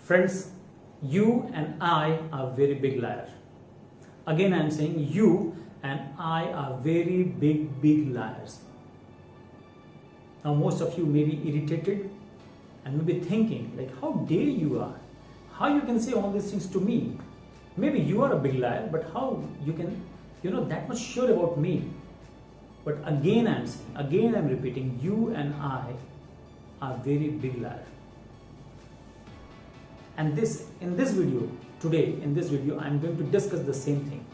Friends, you and I are very big liar. Again, I am saying you and I are very big liars. Now, most of you may be irritated and may be thinking, like, how dare you are? How you can say all these things to me? Maybe you are a big liar, but how you can, that much sure about me? But again, I am saying, again, I am repeating, you and I are very big liar. And in this video today, I'm going to discuss the same thing.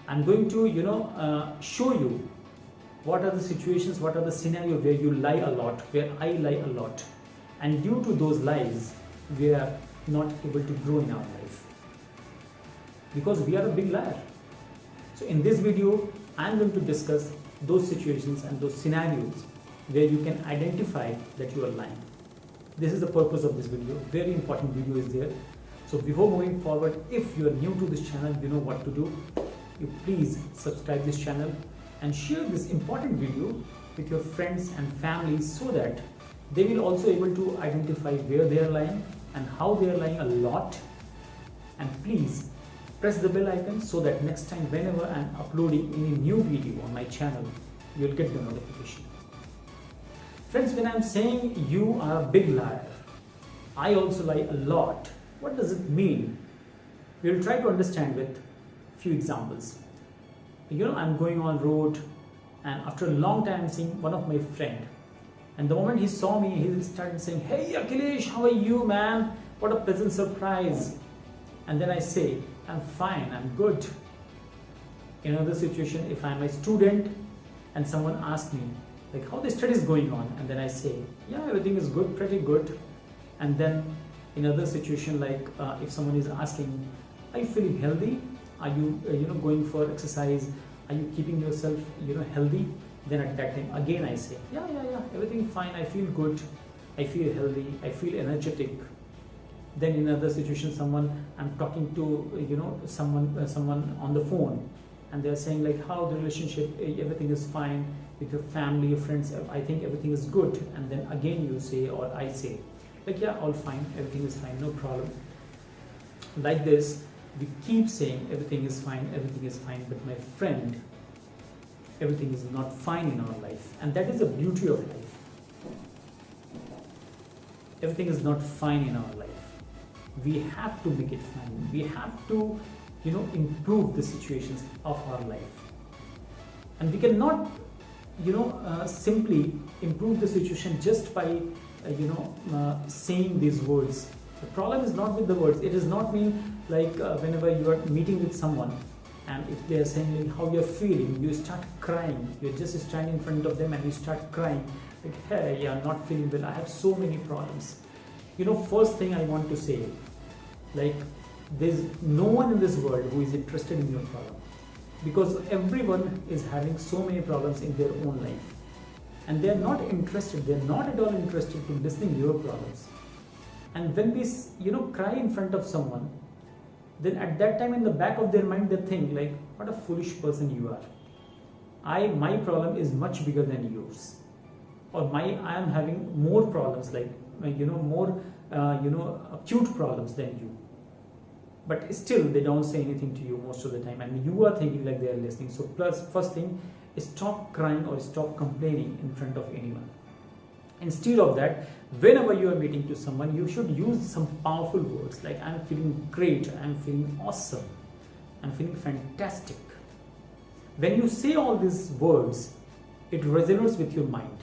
I'm going to show you what are the situations, what are the scenarios where you lie a lot, where I lie a lot, and due to those lies we are not able to grow in our life because we are a big liar. So in this video I'm going to discuss those situations and those scenarios where you can identify that you are lying. This is the purpose of this video. Very important video is there. So before moving forward, if you are new to this channel, you know what to do. You please subscribe this channel and share this important video with your friends and family so that they will also able to identify where they are lying and how they are lying a lot. And please press the bell icon so that next time whenever I am uploading any new video on my channel, you will get the notification. Friends, when I am saying you are a big liar, I also lie a lot. What does it mean? We will try to understand with few examples. I'm going on road and after a long time seeing one of my friend, and the moment he saw me, he started saying, "Hey Akhilesh, how are you, man? What a pleasant surprise." And then I say, "I'm fine, I'm good." In another situation, if I'm a student and someone asks me, like, how the study is going on, and then I say, "Yeah, everything is good, pretty good." And then in other situation, like if someone is asking, "Are you feeling healthy? Are you going for exercise? Are you keeping yourself healthy?" Then at that time again I say, yeah, everything fine, I feel good, I feel healthy, I feel energetic. Then in other situation, someone I'm talking to, someone on the phone, and they're saying like, how the relationship, everything is fine with your family, your friends, I think everything is good. And then again you say, or I say, like, yeah, all fine, everything is fine, no problem. Like this, we keep saying everything is fine, but my friend, everything is not fine in our life. And that is the beauty of life. Everything is not fine in our life. We have to make it fine. We have to, improve the situations of our life. And we cannot, simply improve the situation just by, saying these words. The problem is not with the words. It does not mean like whenever you are meeting with someone and if they are saying like how you are feeling, you start crying. You just stand in front of them and you start crying. Like, hey, yeah, I'm not feeling well. I have so many problems. First thing I want to say, like, there's no one in this world who is interested in your problem, because everyone is having so many problems in their own life, and they're not interested. They're not at all interested to listening your problems. And when we, cry in front of someone, then at that time in the back of their mind they think like, what a foolish person you are. My problem is much bigger than yours, or I am having more problems, like more acute problems than you. But still they don't say anything to you most of the time, and you are thinking like they are listening. So first thing is, stop crying or stop complaining in front of anyone. Instead of that, whenever you are meeting to someone, you should use some powerful words like, I'm feeling great, I'm feeling awesome, I'm feeling fantastic. When you say all these words, it resonates with your mind.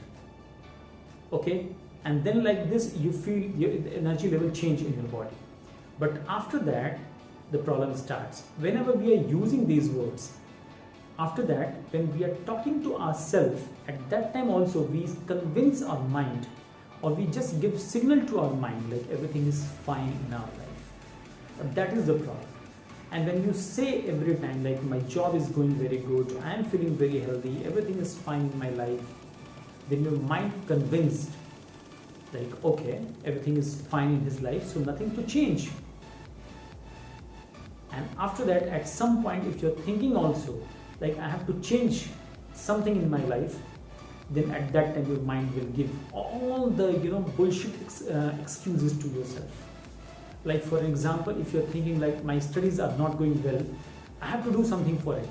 Okay? And then like this, you feel the energy level change in your body. But after that, the problem starts. Whenever we are using these words, after that, when we are talking to ourselves, at that time also we convince our mind, or we just give signal to our mind like everything is fine in our life. But that is the problem. And when you say every time like, my job is going very good, I am feeling very healthy, everything is fine in my life, then your mind convinced like, okay, everything is fine in his life, so nothing to change. And after that, at some point, if you're thinking also like, I have to change something in my life, then at that time your mind will give all the bullshit excuses to yourself. Like for example, if you're thinking like my studies are not going well, I have to do something for it.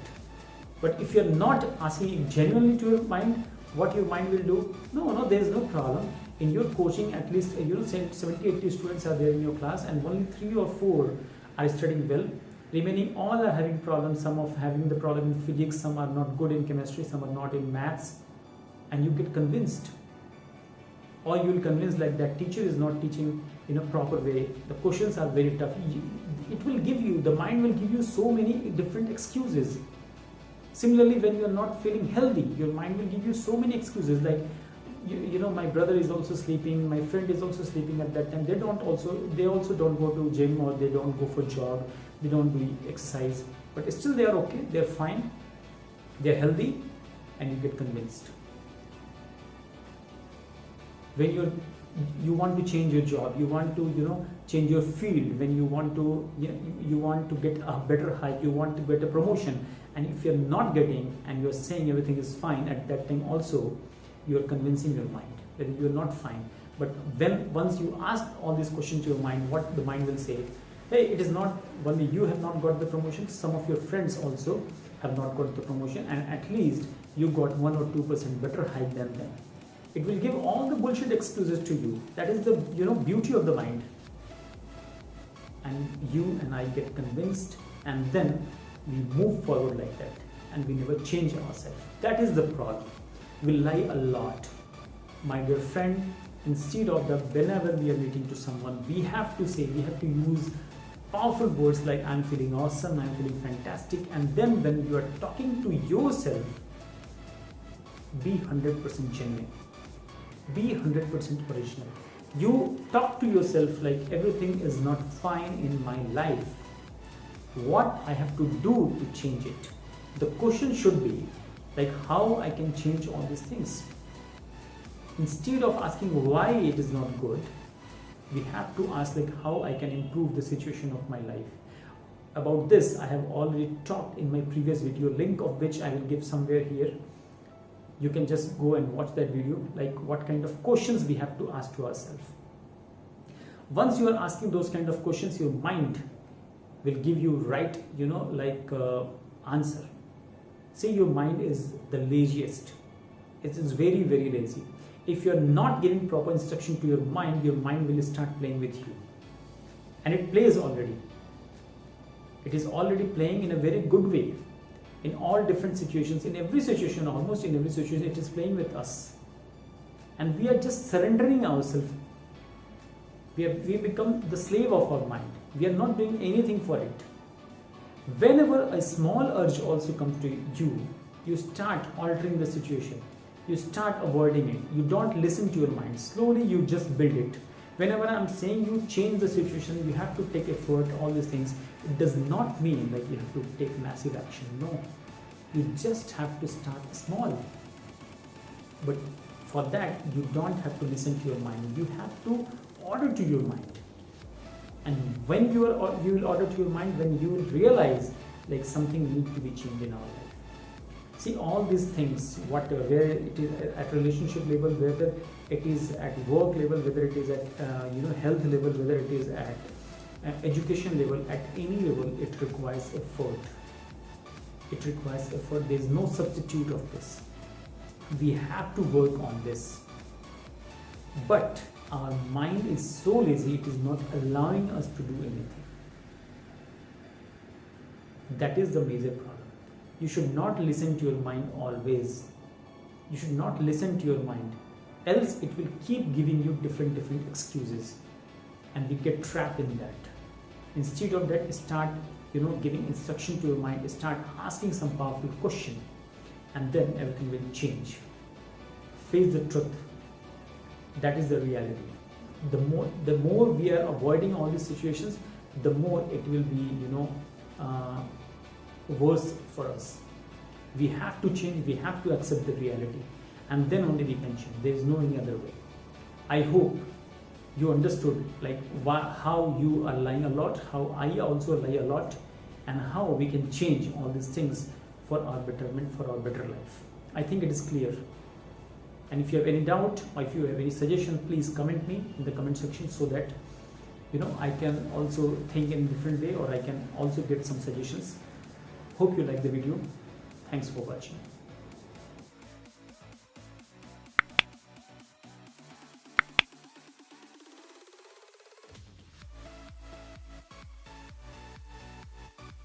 But if you're not asking genuinely to your mind, what your mind will do, no, there is no problem. In your coaching, at least 70-80 students are there in your class, and only 3 or 4 are studying well. Remaining all are having problems. Some of having the problem in physics, some are not good in chemistry, some are not in maths, and you get convinced. Or you will convince like that teacher is not teaching in a proper way, the questions are very tough. It will give you, the mind will give you so many different excuses. Similarly, when you are not feeling healthy, your mind will give you so many excuses like, my brother is also sleeping, my friend is also sleeping at that time, they also don't go to gym, or they don't go for jog, they don't do exercise, but still they are okay, they're fine, they're healthy, and you get convinced. When you want to change your job, you want to change your field, when you want to get a better hike, you want to get a promotion, and if you're not getting and you're saying everything is fine, at that time also you're convincing your mind that you're not fine. But once you ask all these questions to your mind, what the mind will say, hey, it is not only you have not got the promotion, some of your friends also have not got the promotion, and at least you got 1 or 2% better hike than them. It will give all the bullshit excuses to you. That is the beauty of the mind. And you and I get convinced, and then we move forward like that, and we never change ourselves. That is the problem. We lie a lot. My dear friend, instead of whenever we are meeting to someone, we have to use powerful words like I'm feeling awesome, I'm feeling fantastic, and then when you are talking to yourself, be 100% genuine. Be 100% original. You talk to yourself like everything is not fine in my life. What I have to do to change it? The question should be like how I can change all these things. Instead of asking why it is not good, we have to ask like how I can improve the situation of my life. About this I have already talked in my previous video, link of which I will give somewhere here. You can just go and watch that video, like what kind of questions we have to ask to ourselves. Once you are asking those kind of questions, your mind will give you right, answer. See, your mind is the laziest. It is very, very lazy. If you are not giving proper instruction to your mind will start playing with you. And it plays already. It is already playing in a very good way. In all different situations, in every situation, almost in every situation, it is playing with us. And we are just surrendering ourselves. We become the slave of our mind. We are not doing anything for it. Whenever a small urge also comes to you, you start altering the situation. You start avoiding it. You don't listen to your mind. Slowly you just build it. Whenever I'm saying you change the situation, you have to take effort, all these things. It does not mean like you have to take massive action. No. You just have to start small. But for that, you don't have to listen to your mind. You have to order to your mind. And when you will order to your mind, when you will realize like something needs to be changed in our life. See, all these things, where it is at relationship level, whether it is at work level, whether it is at health level, whether it is at education level, at any level, it requires effort. It requires effort. There is no substitute of this. We have to work on this. But our mind is so lazy, it is not allowing us to do anything. That is the major problem. You should not listen to your mind always. You should not listen to your mind. Else it will keep giving you different excuses. And we get trapped in that. Instead of that, start giving instruction to your mind. Start asking some powerful question. And then everything will change. Face the truth. That is the reality. The more we are avoiding all these situations, the more it will be worse for us. We have to change. We have to accept the reality, and then only we can change. There is no any other way. I hope you understood how you are lying a lot, how I also lie a lot, and how we can change all these things for our betterment, for our better life. I think it is clear. And if you have any doubt or if you have any suggestion, please comment me in the comment section so that I can also think in different way, or I can also get some suggestions. Hope you like the video. Thanks for watching.